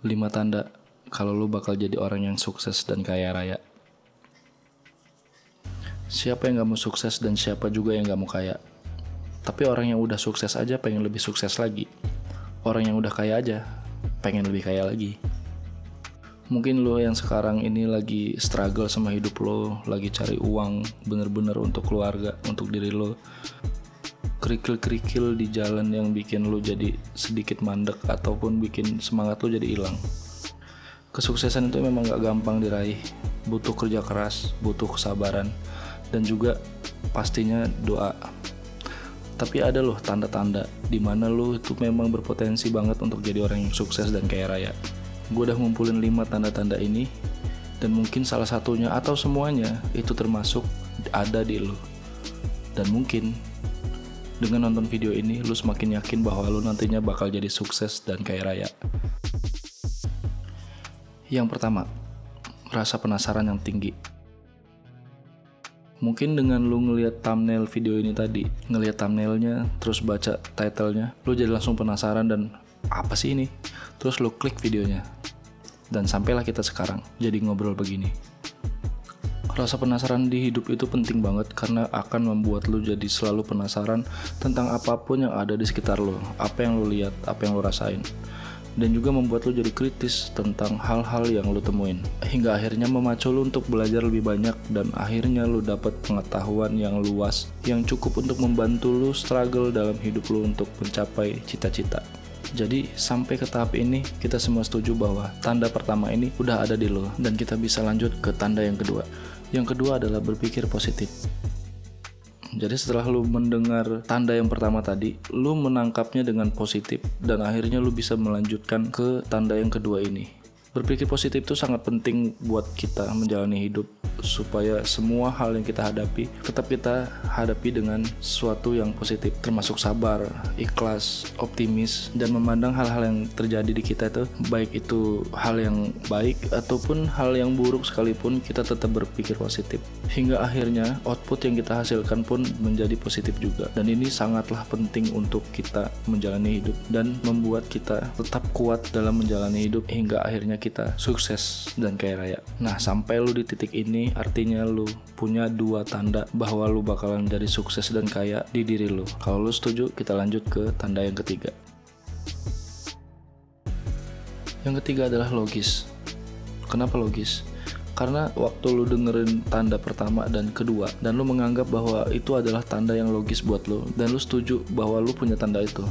5 tanda kalau lu bakal jadi orang yang sukses dan kaya raya. Siapa yang gak mau sukses dan siapa juga yang gak mau kaya? Tapi orang yang udah sukses aja pengen lebih sukses lagi. Orang yang udah kaya aja pengen lebih kaya lagi. Mungkin lo yang sekarang ini lagi struggle sama hidup lo, lagi cari uang bener-bener untuk keluarga, untuk diri lo. Kerikil-kerikil di jalan yang bikin lo jadi sedikit mandek ataupun bikin semangat lo jadi hilang. Kesuksesan itu memang gak gampang diraih, butuh kerja keras, butuh kesabaran, dan juga pastinya doa. Tapi ada loh tanda-tanda di mana lo itu memang berpotensi banget untuk jadi orang yang sukses dan kaya raya. Gue udah ngumpulin 5 tanda-tanda ini, dan mungkin salah satunya atau semuanya itu termasuk ada di lo. Dan mungkin dengan nonton video ini lo semakin yakin bahwa lo nantinya bakal jadi sukses dan kaya raya. Yang pertama, rasa penasaran yang tinggi. Mungkin dengan lu ngelihat thumbnail video ini tadi, ngelihat thumbnailnya, terus baca titlenya, lu jadi langsung penasaran dan apa sih ini? Terus lu klik videonya. Dan sampailah kita sekarang jadi ngobrol begini. Rasa penasaran di hidup itu penting banget karena akan membuat lu jadi selalu penasaran tentang apapun yang ada di sekitar lu, apa yang lu lihat, apa yang lu rasain. Dan juga membuat lu jadi kritis tentang hal-hal yang lu temuin, hingga akhirnya memacu lu untuk belajar lebih banyak, dan akhirnya lu dapat pengetahuan yang luas yang cukup untuk membantu lu struggle dalam hidup lu untuk mencapai cita-cita. Jadi sampai ke tahap ini kita semua setuju bahwa tanda pertama ini udah ada di lu, dan kita bisa lanjut ke tanda yang kedua. Yang kedua adalah berpikir positif. Jadi setelah lu mendengar tanda yang pertama tadi, lu menangkapnya dengan positif dan akhirnya lu bisa melanjutkan ke tanda yang kedua ini. Berpikir positif itu sangat penting buat kita menjalani hidup supaya semua hal yang kita hadapi tetap kita hadapi dengan sesuatu yang positif, termasuk sabar, ikhlas, optimis, dan memandang hal-hal yang terjadi di kita itu, baik itu hal yang baik ataupun hal yang buruk sekalipun, kita tetap berpikir positif hingga akhirnya output yang kita hasilkan pun menjadi positif juga. Dan ini sangatlah penting untuk kita menjalani hidup dan membuat kita tetap kuat dalam menjalani hidup hingga akhirnya kita sukses dan kaya raya. Nah, sampai lu di titik ini artinya lu punya 2 tanda bahwa lu bakalan jadi sukses dan kaya di diri lu. Kalau lu setuju, kita lanjut ke tanda yang ketiga. Yang ketiga adalah logis. Kenapa logis? Karena waktu lu dengerin tanda pertama dan kedua, dan lu menganggap bahwa itu adalah tanda yang logis buat lu, dan lu setuju bahwa lu punya tanda itu,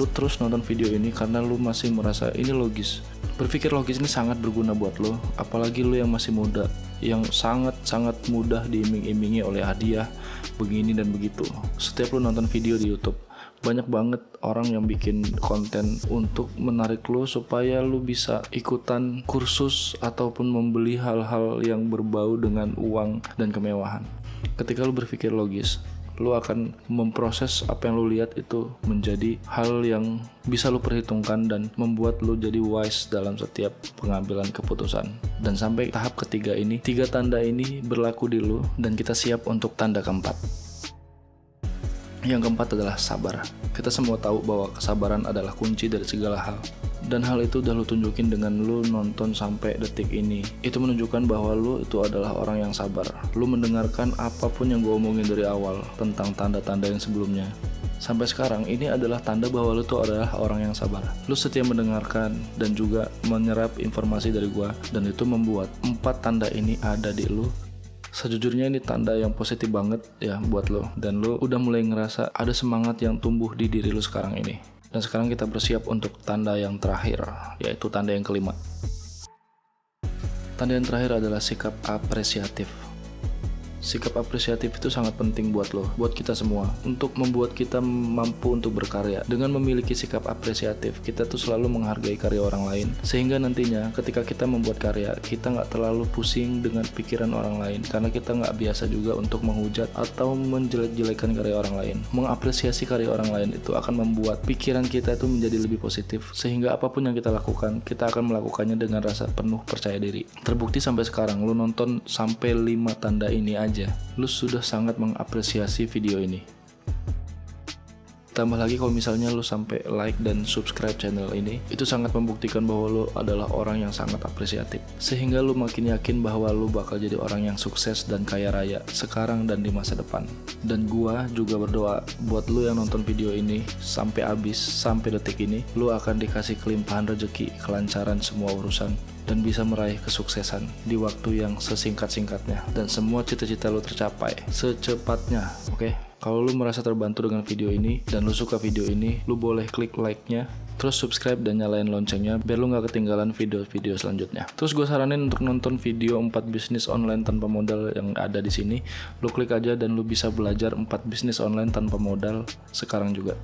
lu terus nonton video ini karena lu masih merasa ini logis. Berpikir logis ini sangat berguna buat lu, apalagi lu yang masih muda, yang sangat-sangat mudah diiming-imingi oleh hadiah begini dan begitu. Setiap lu nonton video di YouTube, banyak banget orang yang bikin konten untuk menarik lu supaya lu bisa ikutan kursus ataupun membeli hal-hal yang berbau dengan uang dan kemewahan. Ketika lu berpikir logis, lu akan memproses apa yang lu lihat itu menjadi hal yang bisa lu perhitungkan dan membuat lu jadi wise dalam setiap pengambilan keputusan. Dan sampai tahap ketiga ini, 3 tanda ini berlaku di lu dan kita siap untuk tanda keempat. Yang keempat adalah sabar. Kita semua tahu bahwa kesabaran adalah kunci dari segala hal. Dan hal itu udah lu tunjukin dengan lu nonton sampai detik ini. Itu menunjukkan bahwa lu itu adalah orang yang sabar. Lu mendengarkan apapun yang gue omongin dari awal tentang tanda-tanda yang sebelumnya. Sampai sekarang ini adalah tanda bahwa lu tuh adalah orang yang sabar. Lu setia mendengarkan dan juga menyerap informasi dari gue. Dan itu membuat 4 tanda ini ada di lu. Sejujurnya ini tanda yang positif banget ya buat lo. Dan lo udah mulai ngerasa ada semangat yang tumbuh di diri lo sekarang ini. Dan sekarang kita bersiap untuk tanda yang terakhir, yaitu tanda yang kelima. Tanda yang terakhir adalah sikap apresiatif. Sikap apresiatif itu sangat penting buat lo, buat kita semua, untuk membuat kita mampu untuk berkarya. Dengan memiliki sikap apresiatif, kita tuh selalu menghargai karya orang lain, sehingga nantinya ketika kita membuat karya, kita nggak terlalu pusing dengan pikiran orang lain, karena kita nggak biasa juga untuk menghujat atau menjelek-jelekan karya orang lain. Mengapresiasi karya orang lain itu akan membuat pikiran kita itu menjadi lebih positif, sehingga apapun yang kita lakukan, kita akan melakukannya dengan rasa penuh percaya diri. Terbukti sampai sekarang, lo nonton sampai 5 tanda ini aja, lu sudah sangat mengapresiasi video ini. Tambah lagi kalau misalnya lu sampai like dan subscribe channel ini, itu sangat membuktikan bahwa lu adalah orang yang sangat apresiatif. Sehingga lu makin yakin bahwa lu bakal jadi orang yang sukses dan kaya raya sekarang dan di masa depan. Dan gua juga berdoa buat lu yang nonton video ini sampai habis, sampai detik ini, lu akan dikasih kelimpahan rezeki, kelancaran semua urusan, dan bisa meraih kesuksesan di waktu yang sesingkat-singkatnya, dan semua cita-cita lu tercapai secepatnya, oke? Kalau lu merasa terbantu dengan video ini dan lu suka video ini, lu boleh klik like-nya, terus subscribe dan nyalain loncengnya biar lu gak ketinggalan video-video selanjutnya. Terus gue saranin untuk nonton video 4 bisnis online tanpa modal yang ada di sini. Lu klik aja dan lu bisa belajar 4 bisnis online tanpa modal sekarang juga.